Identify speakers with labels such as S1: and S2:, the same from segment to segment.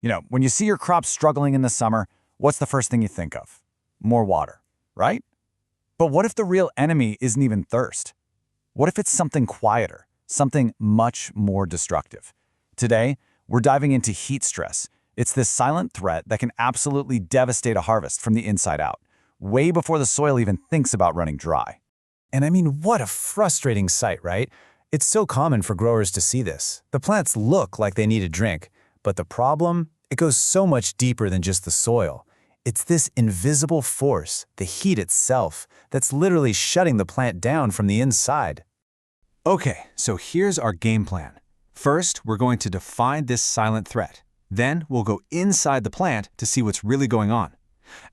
S1: When you see your crops struggling in the summer, what's the first thing you think of? More water, right? But what if the real enemy isn't even thirst? What if it's something quieter, something much more destructive? Today, we're diving into heat stress. It's this silent threat that can absolutely devastate a harvest from the inside out, way before the soil even thinks about running dry.
S2: And I mean, what a frustrating sight, right? It's so common for growers to see this. The plants look like they need a drink, but the problem, it goes so much deeper than just the soil. It's this invisible force, the heat itself, that's literally shutting the plant down from the inside.
S3: Okay, so here's our game plan. First, we're going to define this silent threat. Then we'll go inside the plant to see what's really going on.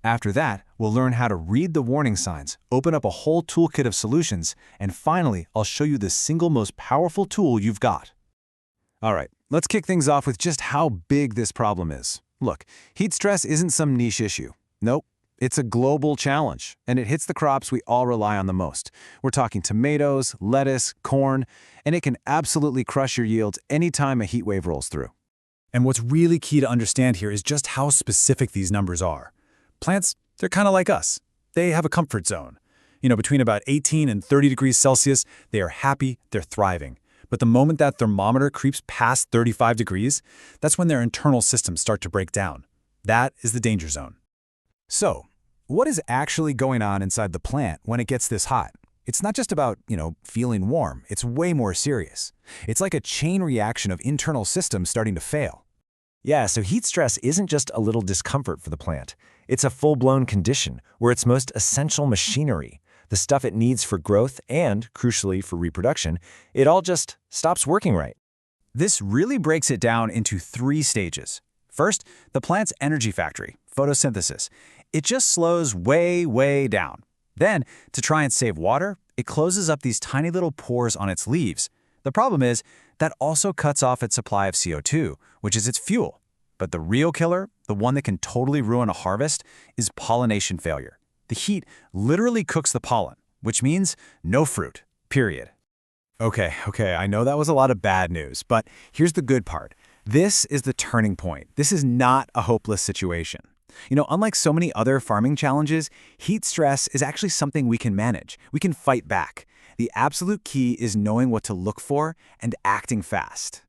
S3: After that, we'll learn how to read the warning signs, open up a whole toolkit of solutions, and finally, I'll show you the single most powerful tool you've got. All right, let's kick things off with just how big this problem is. Look, heat stress isn't some niche issue. Nope, it's a global challenge, and it hits the crops we all rely on the most. We're talking tomatoes, lettuce, corn, and it can absolutely crush your yields anytime a heat wave rolls through.
S2: And what's really key to understand here is just how specific these numbers are. Plants, they're kind of like us. They have a comfort zone. Between about 18 and 30 degrees Celsius, they are happy, they're thriving. But the moment that thermometer creeps past 35 degrees, that's when their internal systems start to break down. That is the danger zone.
S3: So, what is actually going on inside the plant when it gets this hot? It's not just about, feeling warm. It's way more serious. It's like a chain reaction of internal systems starting to fail.
S4: Yeah, so heat stress isn't just a little discomfort for the plant. It's a full-blown condition where its most essential machinery, the stuff it needs for growth and, crucially, for reproduction, it all just stops working right.
S3: This really breaks it down into 3 stages. First, the plant's energy factory, photosynthesis. It just slows way, way down. Then, to try and save water, it closes up these tiny little pores on its leaves. The problem is, that also cuts off its supply of CO2, which is its fuel. But the real killer, the one that can totally ruin a harvest, is pollination failure. The heat literally cooks the pollen, which means no fruit, period. Okay, I know that was a lot of bad news, but here's the good part. This is the turning point. This is not a hopeless situation. Unlike so many other farming challenges, heat stress is actually something we can manage. We can fight back. The absolute key is knowing what to look for and acting fast.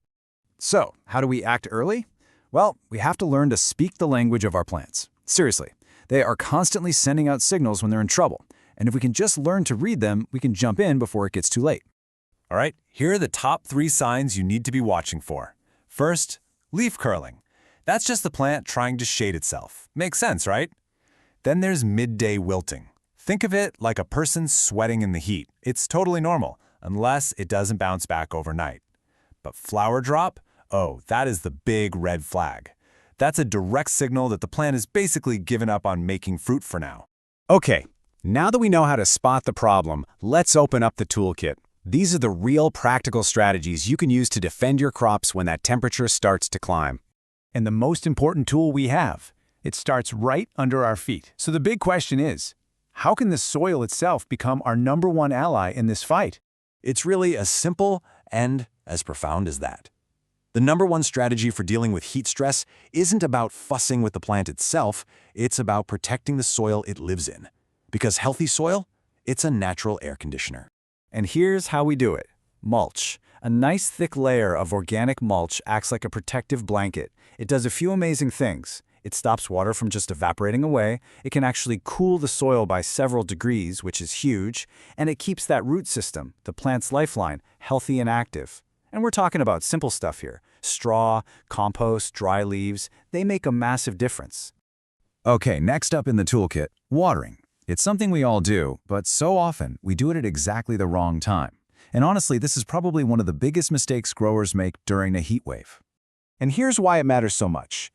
S3: So, how do we act early? Well, we have to learn to speak the language of our plants. Seriously, they are constantly sending out signals when they're in trouble. And if we can just learn to read them, we can jump in before it gets too late. All right, here are the top 3 signs you need to be watching for. First, leaf curling. That's just the plant trying to shade itself. Makes sense, right? Then there's midday wilting. Think of it like a person sweating in the heat. It's totally normal, unless it doesn't bounce back overnight. But flower drop? Oh, that is the big red flag. That's a direct signal that the plant has basically given up on making fruit for now. Okay, now that we know how to spot the problem, let's open up the toolkit. These are the real practical strategies you can use to defend your crops when that temperature starts to climb. And the most important tool we have, it starts right under our feet. So the big question is, how can the soil itself become our #1 ally in this fight? It's really as simple and as profound as that. The #1 strategy for dealing with heat stress isn't about fussing with the plant itself, it's about protecting the soil it lives in. Because healthy soil, it's a natural air conditioner. And here's how we do it. Mulch. A nice thick layer of organic mulch acts like a protective blanket. It does a few amazing things. It stops water from just evaporating away, it can actually cool the soil by several degrees, which is huge, and it keeps that root system, the plant's lifeline, healthy and active. And we're talking about simple stuff here. Straw, compost, dry leaves, they make a massive difference. Okay, next up in the toolkit, watering. It's something we all do, but so often we do it at exactly the wrong time. And honestly, this is probably one of the biggest mistakes growers make during a heat wave. And here's why it matters so much.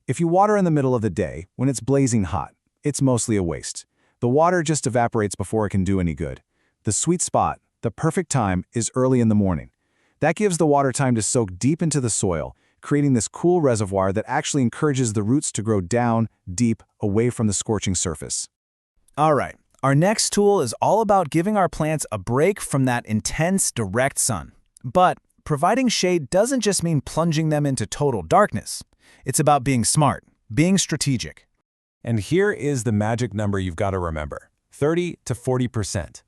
S3: If you water in the middle of the day, when it's blazing hot, it's mostly a waste. The water just evaporates before it can do any good. The sweet spot, the perfect time, is early in the morning. That gives the water time to soak deep into the soil, creating this cool reservoir that actually encourages the roots to grow down, deep, away from the scorching surface. All right, our next tool is all about giving our plants a break from that intense, direct sun. But providing shade doesn't just mean plunging them into total darkness. It's about being smart, being strategic.
S2: And here is the magic number you've got to remember, 30 to 40%.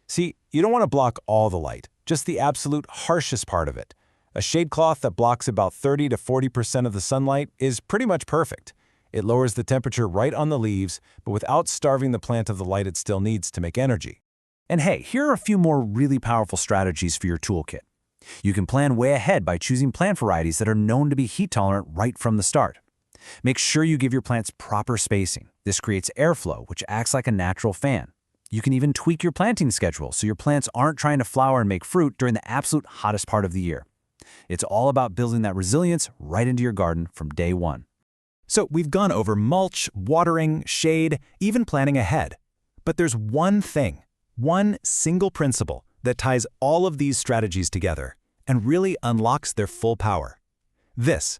S2: See, you don't want to block all the light, just the absolute harshest part of it. A shade cloth that blocks about 30 to 40% of the sunlight is pretty much perfect. It lowers the temperature right on the leaves, but without starving the plant of the light it still needs to make energy.
S3: And hey, here are a few more really powerful strategies for your toolkit. You can plan way ahead by choosing plant varieties that are known to be heat tolerant right from the start. Make sure you give your plants proper spacing. This creates airflow, which acts like a natural fan. You can even tweak your planting schedule so your plants aren't trying to flower and make fruit during the absolute hottest part of the year. It's all about building that resilience right into your garden from day one.
S2: So we've gone over mulch, watering, shade, even planning ahead. But there's one thing, one single principle that ties all of these strategies together and really unlocks their full power. This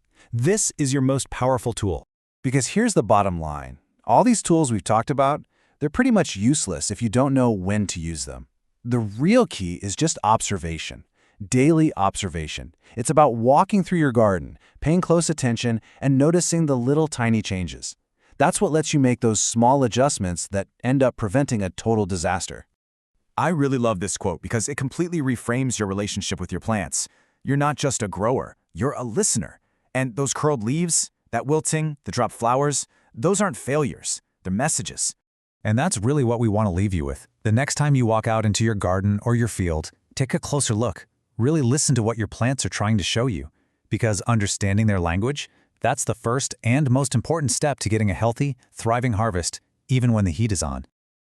S2: is your most powerful tool.
S1: Because here's the bottom line. All these tools we've talked about, they're pretty much useless if you don't know when to use them. The real key is just observation. Daily observation. It's about walking through your garden, paying close attention, and noticing the little tiny changes. That's what lets you make those small adjustments that end up preventing a total disaster.
S3: I really love this quote because it completely reframes your relationship with your plants. You're not just a grower, you're a listener. And those curled leaves, that wilting, the dropped flowers, those aren't failures, they're messages.
S2: And that's really what we want to leave you with. The next time you walk out into your garden or your field, take a closer look. Really listen to what your plants are trying to show you. Because understanding their language, that's the first and most important step to getting a healthy, thriving harvest, even when the heat is on.